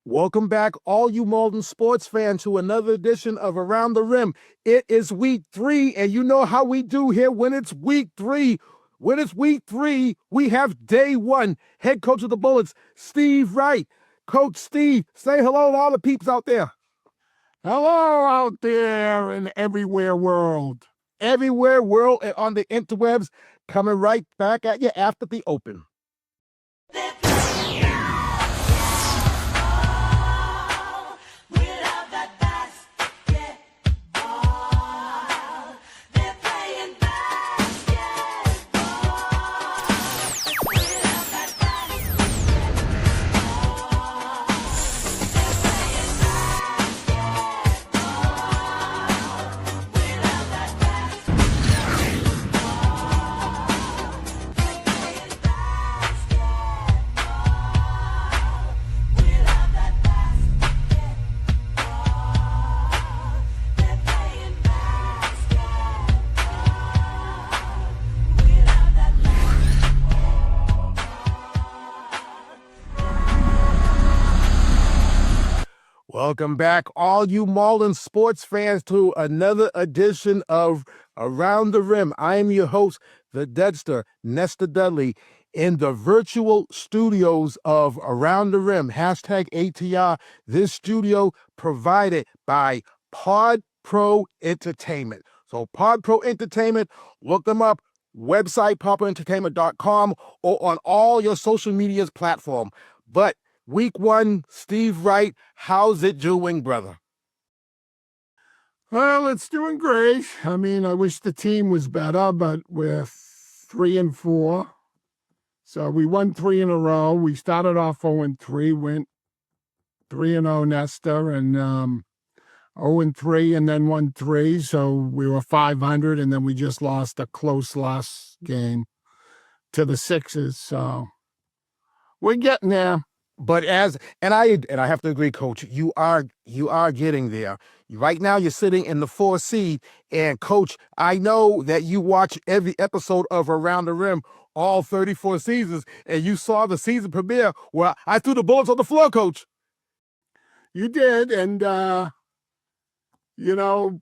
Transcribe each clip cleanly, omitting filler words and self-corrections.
Welcome back, all you Malden sports fans, to another edition of Around the Rim. It is week 3, and you know how we do here when it's week 3. When it's week 3, we have day 1. Head coach of the Bullets, Steve Wright. Coach Steve, say hello to all the peeps out there. Hello out there in everywhere world. Everywhere world and on the interwebs, coming right back at you after the open. Welcome back, all you Malden sports fans, to another edition of Around the Rim. I am your host, the Deadster, Nestor Dudley, in the virtual studios of Around the Rim, hashtag ATR. This studio provided by Pod Pro Entertainment. So Pod Pro Entertainment, look them up, website podproentertainment.com, or on all your social medias platform. But Week 1, Steve Wright, how's it doing, brother? Well, it's doing great. I mean, I wish the team was better, but we're 3-4. So we won 3 in a row. We started off 0-3, went 3-0 Nestor, and 0-3, and then won 3. So we were 500, and then we just lost a close last game to the Sixers. So we're getting there. But I have to agree, Coach, you are getting there. Right now, you're sitting in the 4th seed, and Coach, I know that you watch every episode of Around the Rim, all 34 seasons, and you saw the season premiere where I threw the Bullets on the floor, Coach. You did, and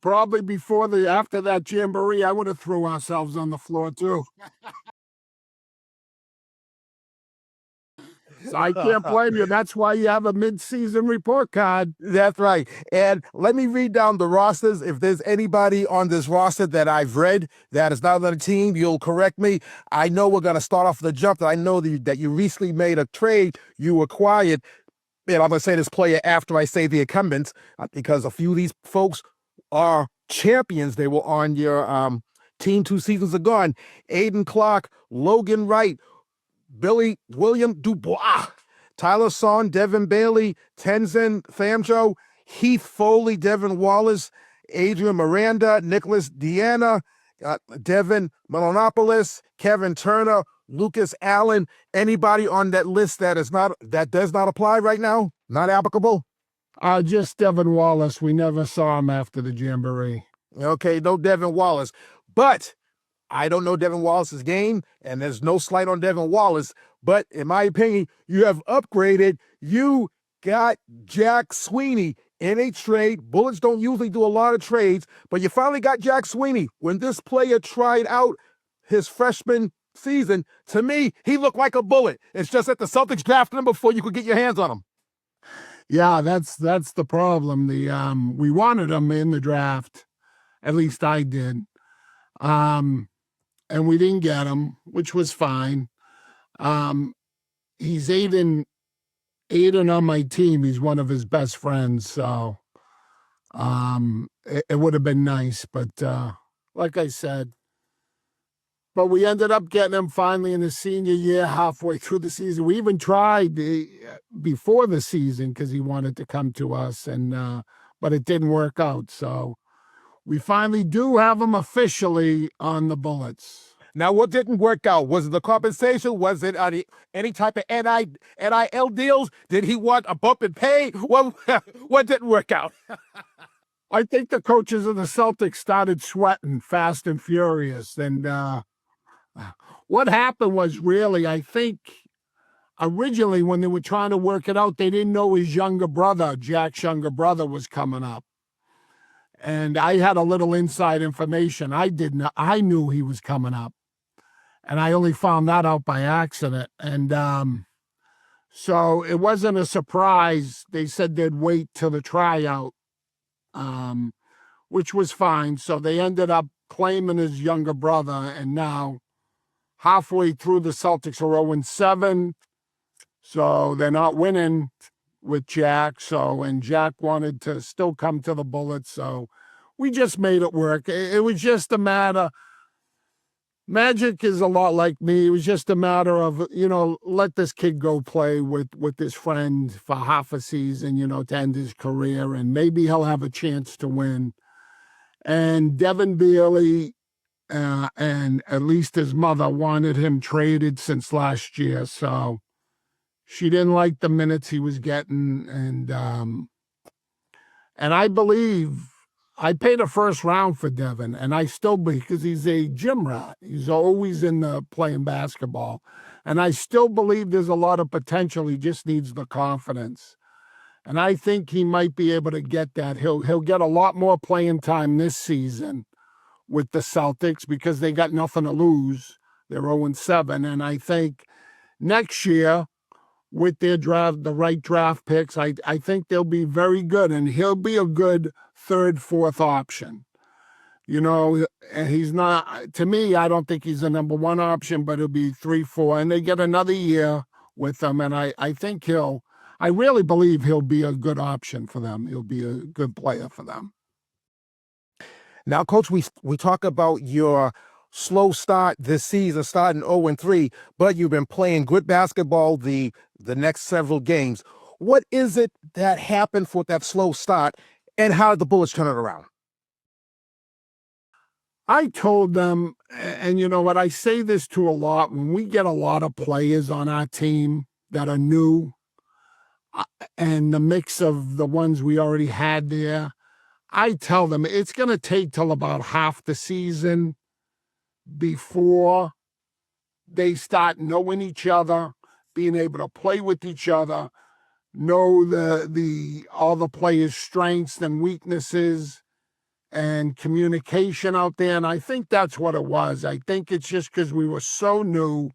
probably after that jamboree, I would have threw ourselves on the floor too. So I can't blame you. That's why you have a mid-season report card. That's right. And let me read down the rosters. If there's anybody on this roster that I've read that is not on the team, you'll correct me. I know we're going to start off the jump. I know that you recently made a trade. You acquired, and I'm going to say this player after I say the incumbents, because a few of these folks are champions. They were on your team 2 seasons ago. Aiden Clark, Logan Wright, Billy William Dubois, Tyler Son, Devin Bailey, Tenzin Thamjo, Heath Foley, Devin Wallace, Adrian Miranda, Nicholas Deanna, Devin Melanopolis, Kevin Turner, Lucas Allen. Anybody on that list that does not apply right now? Not applicable? Just Devin Wallace. We never saw him after the jamboree. Okay, no Devin Wallace. But I don't know Devin Wallace's game, and there's no slight on Devin Wallace, but in my opinion, you have upgraded. You got Jack Sweeney in a trade. Bullets don't usually do a lot of trades, but you finally got Jack Sweeney. When this player tried out his freshman season, to me, he looked like a Bullet. It's just that the Celtics drafted him before you could get your hands on him. Yeah, that's the problem. We wanted him in the draft. At least I did. And we didn't get him, which was fine. He's Aiden on my team. He's one of his best friends, so it would have been nice. But like I said, but we ended up getting him finally in his senior year, halfway through the season. We even tried before the season because he wanted to come to us, but it didn't work out. So we finally do have him officially on the Bullets. Now, what didn't work out? Was it the compensation? Was it any type of NIL deals? Did he want a bump in pay? What didn't work out? I think the coaches of the Celtics started sweating fast and furious. And what happened was really, I think originally, when they were trying to work it out, they didn't know his younger brother, Jack's younger brother, was coming up. And I had a little inside information. I knew he was coming up. And I only found that out by accident. And so it wasn't a surprise. They said they'd wait till the tryout, which was fine. So they ended up claiming his younger brother. And now, halfway through, the Celtics are 0-7. So they're not winning with Jack. And Jack wanted to still come to the Bullets. So we just made it work. It was just a matter. Magic is a lot like me. It was just a matter of, let this kid go play with his friend for half a season, to end his career, and maybe he'll have a chance to win. And Devin Bailey and at least his mother wanted him traded since last year. So she didn't like the minutes he was getting. And I believe I paid a first round for Devin, and I still, because he's a gym rat. He's always in the playing basketball. And I still believe there's a lot of potential. He just needs the confidence. And I think he might be able to get that. He'll get a lot more playing time this season with the Celtics because they got nothing to lose. They're 0-7. And I think next year, with their draft, the right draft picks, I think they'll be very good. And he'll be a good third, fourth option. And he's not, to me, I don't think he's a number one option, but he'll be 3, 4. And they get another year with him. And I think I really believe he'll be a good option for them. He'll be a good player for them. Now, Coach, we talk about your slow start this season, starting 0-3, but you've been playing good basketball the next several games. What is it that happened for that slow start, and how did the Bullets turn it around? I told them, and you know what, I say this to a lot, when we get a lot of players on our team that are new, and the mix of the ones we already had there, I tell them it's going to take till about half the season before they start knowing each other, being able to play with each other, know all the players' strengths and weaknesses, and communication out there. And I think that's what it was. I think it's just because we were so new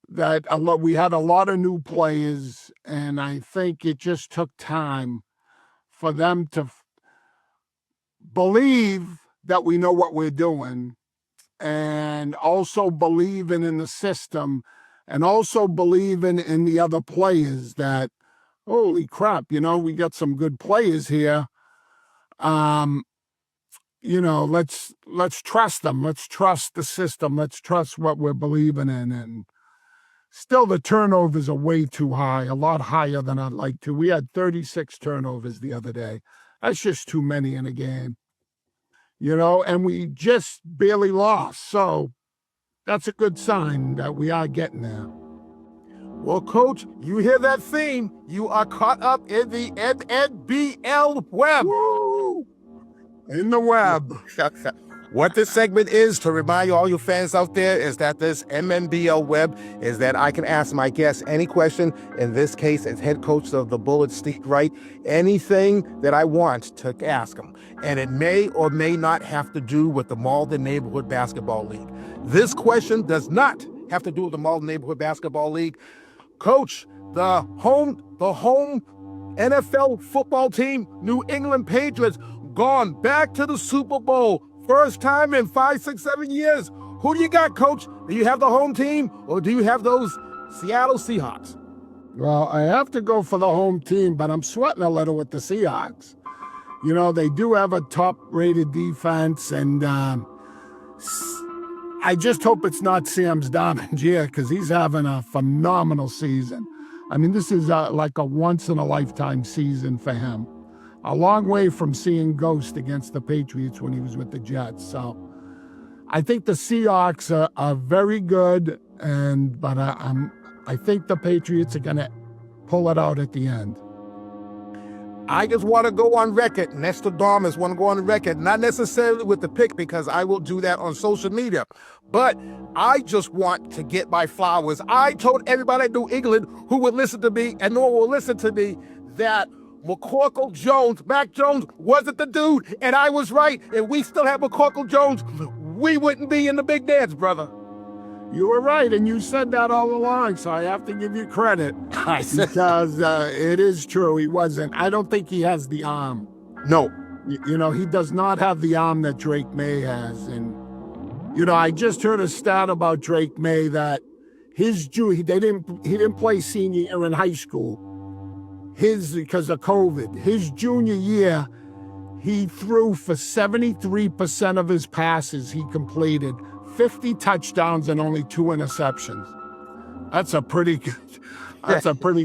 that we had a lot of new players, and I think it just took time for them to believe that we know what we're doing, and also believing in the system, and also believing in the other players that, holy crap, we got some good players here. Let's trust them. Let's trust the system. Let's trust what we're believing in. And still, the turnovers are way too high, a lot higher than I'd like to. We had 36 turnovers the other day. That's just too many in a game. And we just barely lost. So that's a good sign that we are getting there. Well, Coach, you hear that theme. You are caught up in the MNBL Web. Woo! In the web. What this segment is, to remind all you fans out there, is that this MNBL Web is that I can ask my guests any question. In this case, as head coach of the Bullets, Steve Wright, anything that I want to ask him. And it may or may not have to do with the Malden Neighborhood Basketball League. This question does not have to do with the Malden Neighborhood Basketball League. Coach, the home NFL football team, New England Patriots, gone back to the Super Bowl. First time in 5, 6, 7 years. Who do you got, Coach? Do you have the home team, or do you have those Seattle Seahawks? Well, I have to go for the home team, but I'm sweating a little with the Seahawks. They do have a top-rated defense, and I just hope it's not Sam's Diamond year, because he's having a phenomenal season. I mean, this is like a once-in-a-lifetime season for him. A long way from seeing Ghost against the Patriots when he was with the Jets. So I think the Seahawks are very good, but I think the Patriots are going to pull it out at the end. I just want to go on record. Nostradamus want to go on record, not necessarily with the pick because I will do that on social media, but I just want to get my flowers. I told everybody in New England who would listen to me and no one will listen to me that McCorkle Jones, Mac Jones, wasn't the dude, and I was right. And we still have McCorkle Jones, we wouldn't be in the big dance, brother. You were right, and you said that all along, so I have to give you credit. I said because it is true, he wasn't. I don't think he has the arm. no. You know, he does not have the arm that Drake May has. And, you know, I just heard a stat about Drake May that he didn't play senior year in high school. Because of COVID. His junior year, he threw for 73% of his passes he completed, 50 touchdowns and only 2 interceptions. That's a pretty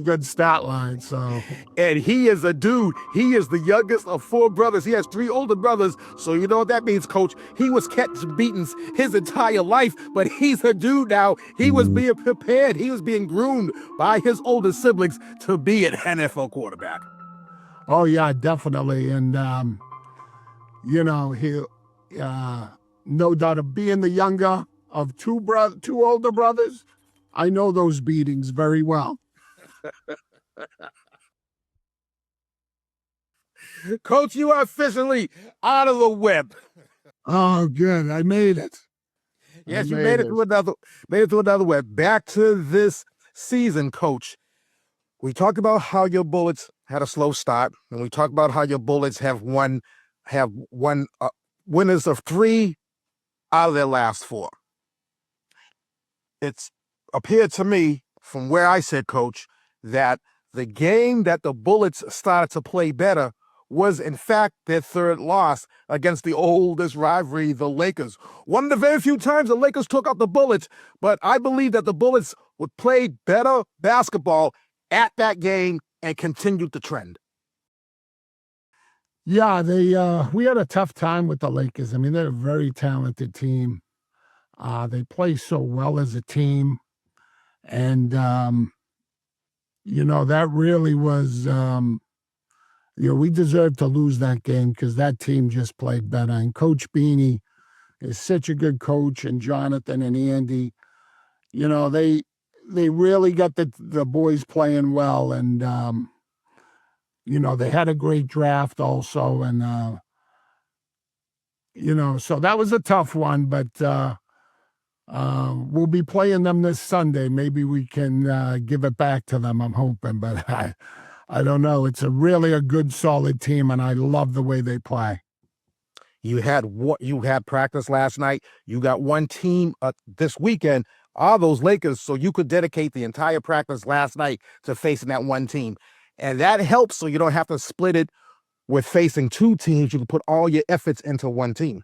good stat line. So, and he is a dude. He is the youngest of 4 brothers. He has 3 older brothers. So you know what that means, Coach. He was catching beatings his entire life, but he's a dude now. He was being prepared. He was being groomed by his older siblings to be an NFL quarterback. Oh yeah, definitely. And you know, he no doubt of being the younger of 2 older brothers. I know those beatings very well. Coach, you are officially out of the web. Oh, good. I made it. Yes, you made it through another web. Back to this season, Coach. We talked about how your Bullets had a slow start, and we talked about how your Bullets have won winners of 3 out of their last 4. It's appeared to me from where I said, Coach, that the game that the Bullets started to play better was, in fact, their 3rd loss against the oldest rivalry, the Lakers. One of the very few times the Lakers took out the Bullets, but I believe that the Bullets would play better basketball at that game and continued the trend. Yeah, we had a tough time with the Lakers. I mean, they're a very talented team. They play so well as a team. And, you know, that really was, you know, we deserved to lose that game because that team just played better. And Coach Beanie is such a good coach, and Jonathan and Andy, you know, they really got the boys playing well. And, you know, they had a great draft also. And, you know, so that was a tough one, but we'll be playing them this Sunday. Maybe we can give it back to them, I'm hoping, but I don't know. It's really a good, solid team, and I love the way they play. You had practice last night. You got one team this weekend, all those Lakers, so you could dedicate the entire practice last night to facing that one team. And that helps so you don't have to split it with facing 2 teams. You can put all your efforts into one team.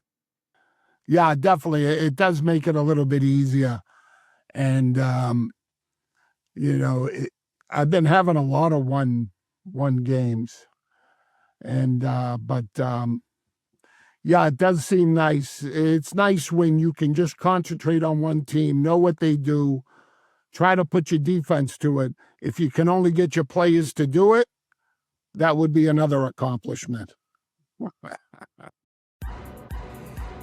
Yeah, definitely. It does make it a little bit easier. And, you know, I've been having a lot of one games. And, but, yeah, it does seem nice. It's nice when you can just concentrate on one team, know what they do, try to put your defense to it. If you can only get your players to do it, that would be another accomplishment.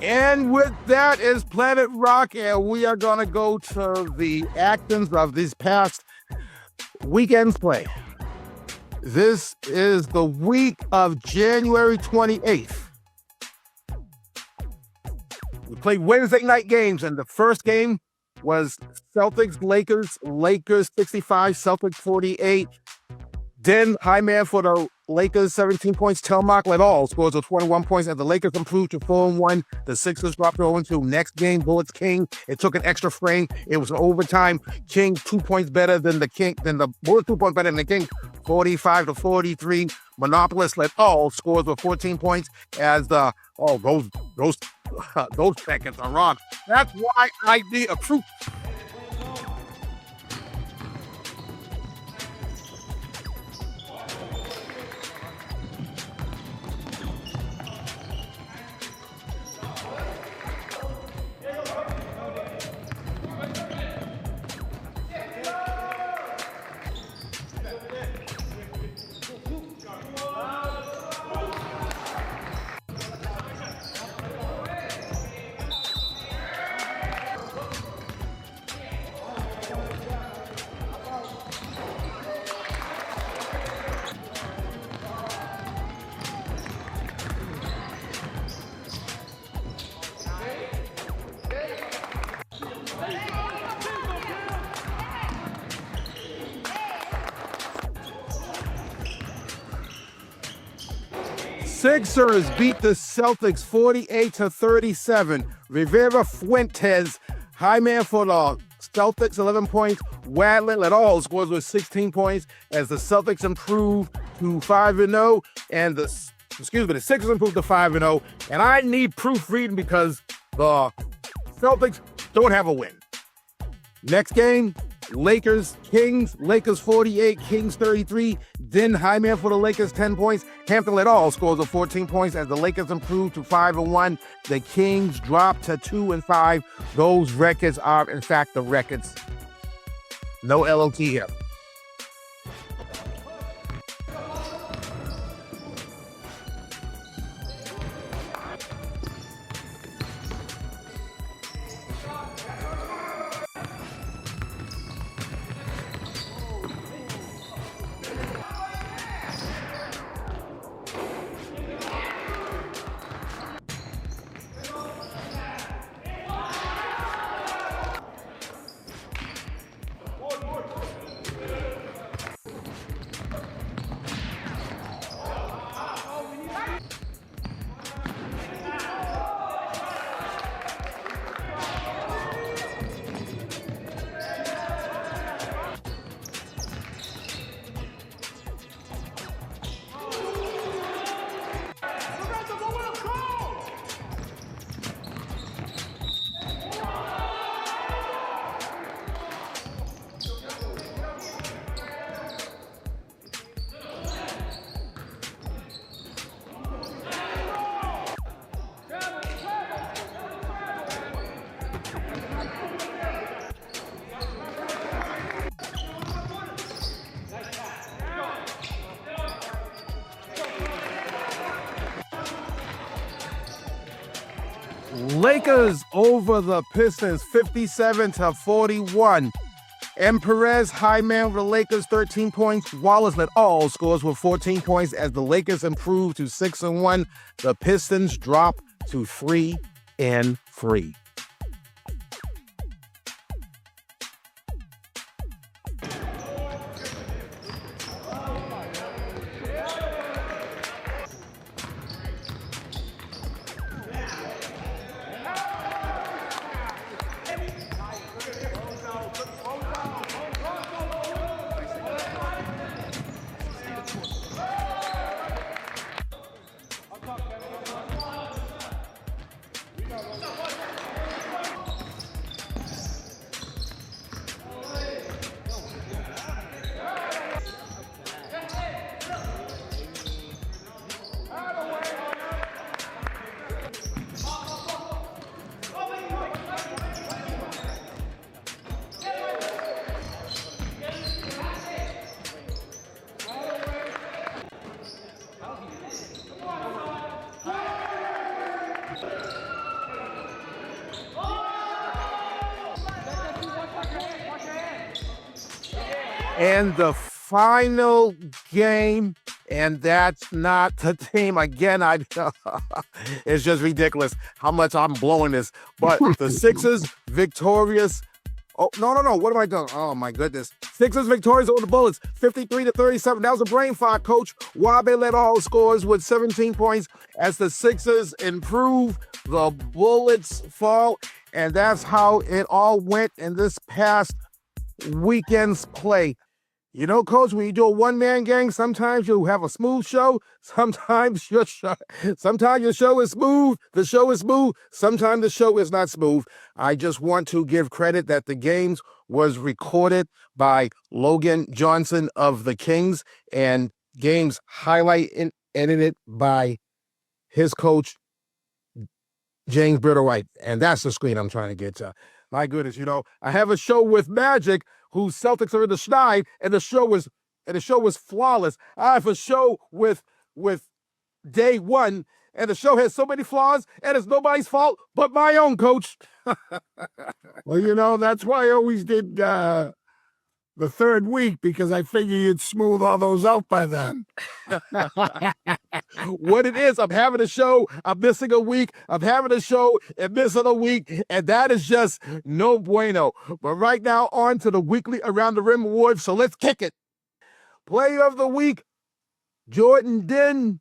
And with that is Planet Rock, and we are going to go to the actions of this past weekend's play. This is the week of January 28th. We played Wednesday night games, and the first game was Celtics-Lakers. Lakers 65, Celtics 48. Dinh, high man for the Lakers, 17 points. Telmark led all, scores of 21 points, and the Lakers improved to 4-1. The Sixers dropped to 0-2. Next game, Bullets King. It took an extra frame. It was an overtime. King 2 points better than the King. Then the Bullets 2 points better than the King. 45-43. Monopolist led all, scores with 14 points. As the those seconds are wrong. That's why I need a proof. Sixers beat the Celtics 48-37. Rivera Fuentes, high man for the Celtics, 11 points. Wadley led all scores with 16 points as the Celtics improved to 5-0, and the Sixers improved to 5-0. And I need proofreading because the Celtics don't have a win. Next game, Lakers, Kings. Lakers 48, Kings 33. Dinh, high man for the Lakers, 10 points. Hampton led all scores of 14 points as the Lakers improved to 5-1. The Kings dropped to 2-5. Those records are, in fact, the records. No LOT here. Lakers over the Pistons, 57-41. And Perez, high man for the Lakers, 13 points. Wallace led all scores with 14 points as the Lakers improved to 6-1. The Pistons drop to 3-3. And the final game, and that's not the team. Again, it's just ridiculous how much I'm blowing this. But the Sixers victorious. Oh, no. What am I doing? Oh, my goodness. Sixers victorious over the Bullets, 53-37. That was a brain fart, Coach. Wabe led all scores with 17 points as the Sixers improve. The Bullets fall. And that's how it all went in this past weekend's play. You know, Coach, when you do a one-man gang, sometimes you have a smooth show. Sometimes your show is smooth. The show is smooth. Sometimes the show is not smooth. I just want to give credit that the games was recorded by Logan Johnson of the Kings and games highlight and edited by his coach, James Brito-White. And that's the screen I'm trying to get to. My goodness, you know, I have a show with Magic, whose Celtics are in the schneid, and the show was flawless. I have a show with Day One, and the show has so many flaws, and it's nobody's fault but my own, Coach. Well, you know, that's why I always did the third week, because I figured you'd smooth all those out by then. What it is, I'm having a show, I'm missing a week, I'm having a show and missing a week, and that is just no bueno. But right now, on to the weekly Around the Rim Awards, so let's kick it. Player of the Week, Jordan Dinh.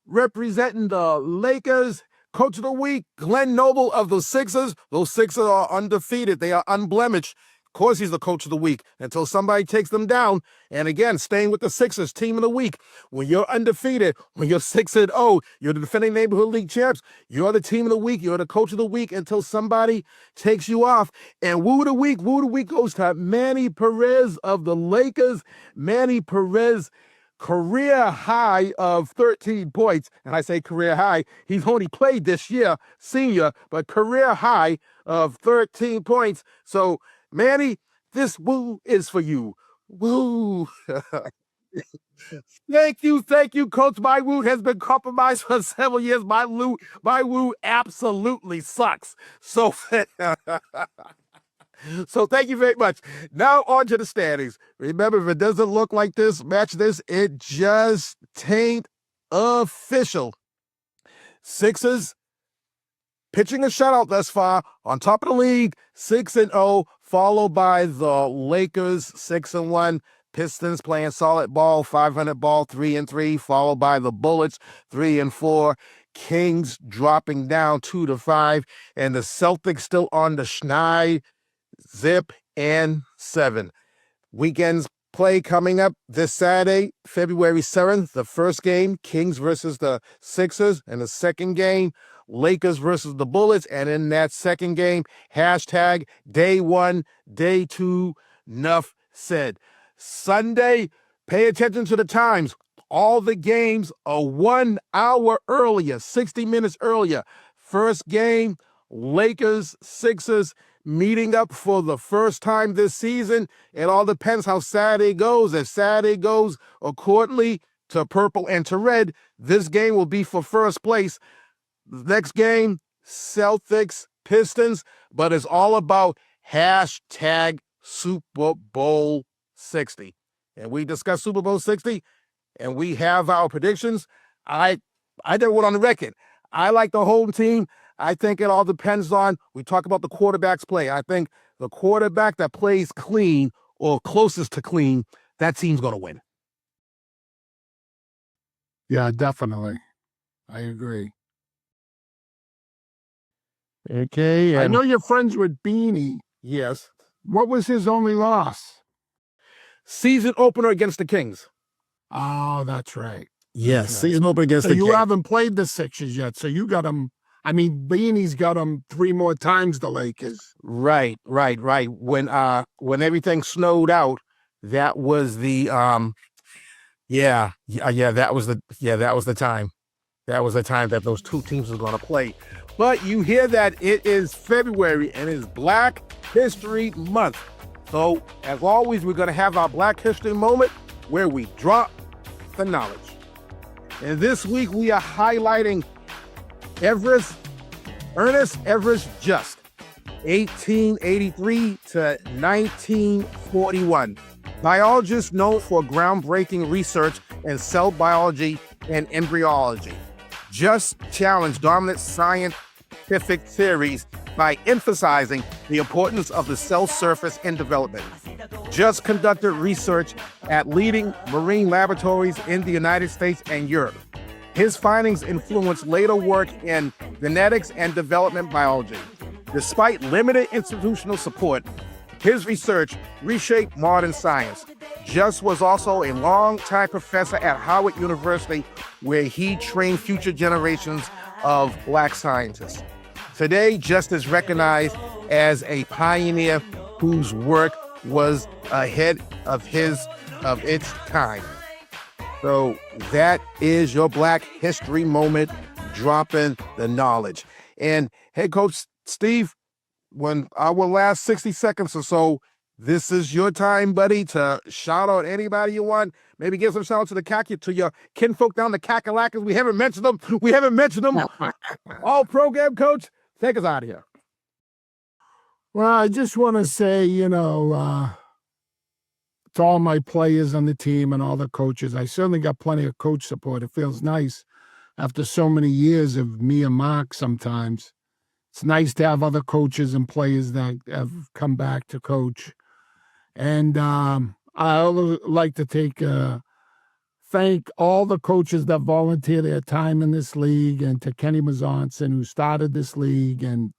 representing the Lakers. Coach of the week, Glen Noble of the Sixers. Those Sixers are undefeated. They are unblemished. Of course, he's the coach of the week until somebody takes them down. And again, staying with the Sixers, team of the week. When you're undefeated, when you're 6-0, you're the defending neighborhood league champs. You're the team of the week. You're the coach of the week until somebody takes you off. And Woo of the week goes to Manny Perez of the Lakers. Manny Perez, career high of 13 points. And I say career high. He's only played this year, senior, but career high of 13 points. So, Manny, this woo is for you. Woo. Thank you, Coach. My woo has been compromised for several years. My woo absolutely sucks. So, so thank you very much. Now on to the standings. Remember, if it doesn't look like this, match this, it just tain't official. Sixers pitching a shutout thus far, on top of the league, 6-0, followed by the Lakers, 6-1. Pistons playing solid ball, 500 ball, 3-3, followed by the Bullets, 3-4. Kings dropping down 2-5, and the Celtics still on the schneid, zip and 7. Weekend's play coming up this Saturday, February 7th. The first game, Kings versus the Sixers, and the second game, Lakers versus the Bullets. And in that second game, hashtag day 1, day 2, nuff said. Sunday, pay attention to the times. All the games are 1 hour earlier, 60 minutes earlier. First game, Lakers, Sixers, meeting up for the first time this season. It all depends how Saturday goes. If Saturday goes accordingly to purple and to red, this game will be for first place. The next game, Celtics, Pistons, but it's all about hashtag Super Bowl 60. And we discussed Super Bowl 60, and we have our predictions. I did one on the record. I like the home team. I think it all depends on, we talk about the quarterback's play. I think the quarterback that plays clean or closest to clean, that team's going to win. Yeah, definitely. I agree. Okay. I know you're friends with Beanie. Yes. What was his only loss? Season opener against the Kings. Oh, that's right. Yes, That's right. season opener against So the you Kings. haven't played the Sixers yet, so you got them. I mean, Beanie's got them 3 more times, the Lakers. Right. When everything snowed out, that was the that was the time. That was the time that those two teams were going to play. But you hear that it is February and it's Black History Month. So, as always, we're going to have our Black History moment where we drop the knowledge. And this week we are highlighting Ernest Everett Just, 1883 to 1941. Biologist known for groundbreaking research in cell biology and embryology. Just challenged dominant scientific theories by emphasizing the importance of the cell surface in development. Just conducted research at leading marine laboratories in the United States and Europe. His findings influenced later work in genetics and development biology. Despite limited institutional support, his research reshaped modern science. Just was also a longtime professor at Howard University, where he trained future generations of Black scientists. Today, Just is recognized as a pioneer whose work was ahead of its time. So that is your Black History moment, dropping the knowledge. And head coach Steve, when our last 60 seconds or so, this is your time, buddy, to shout out anybody you want. Maybe give some shout out to your kinfolk down the Kakalakis. We haven't mentioned them. All program coach, take us out of here. Well, I just want to say, to all my players on the team and all the coaches, I certainly got plenty of coach support. It feels nice after so many years of me and Mark sometimes. It's nice to have other coaches and players that have come back to coach. And I would like to take thank all the coaches that volunteer their time in this league, and to Kenny Mazonson, who started this league. And,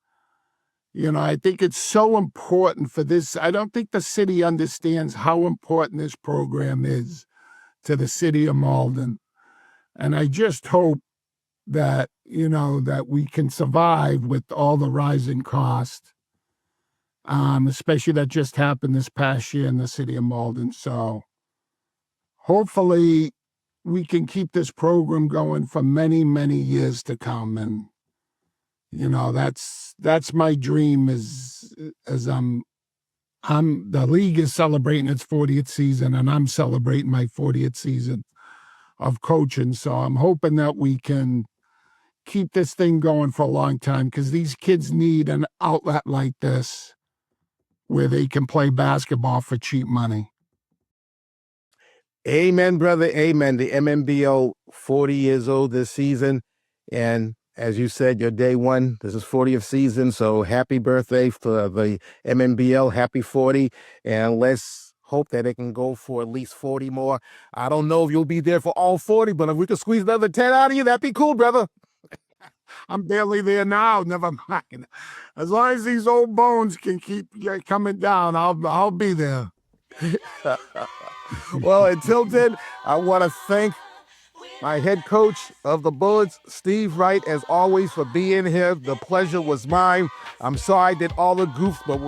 I think it's so important for this. I don't think the city understands how important this program is to the city of Malden. And I just hope that, that we can survive with all the rising costs, especially that just happened this past year in the city of Malden. So hopefully we can keep this program going for many, many years to come. And, that's my dream as the league is celebrating its 40th season, and I'm celebrating my 40th season of coaching. So I'm hoping that we can keep this thing going for a long time, because these kids need an outlet like this where they can play basketball for cheap money. Amen, brother. Amen. The MNBL 40 years old this season. And as you said, your day one, this is 40th season. So happy birthday for the MNBL. Happy 40. And let's hope that it can go for at least 40 more. I don't know if you'll be there for all 40, but if we could squeeze another 10 out of you, that'd be cool, brother. I'm barely there now. Never mind. As long as these old bones can keep coming down, I'll be there. Well, until then, I want to thank my head coach of the Bullets, Steve Wright, as always, for being here. The pleasure was mine. I'm sorry I did all the goofs, but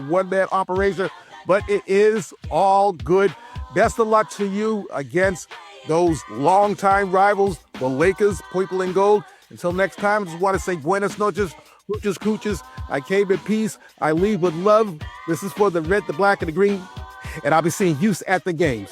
one-man operation. But it is all good. Best of luck to you against those longtime rivals, the Lakers, purple and gold. Until next time, I just want to say buenas noches, hooches, cooches. I came in peace. I leave with love. This is for the red, the black, and the green. And I'll be seeing you at the games.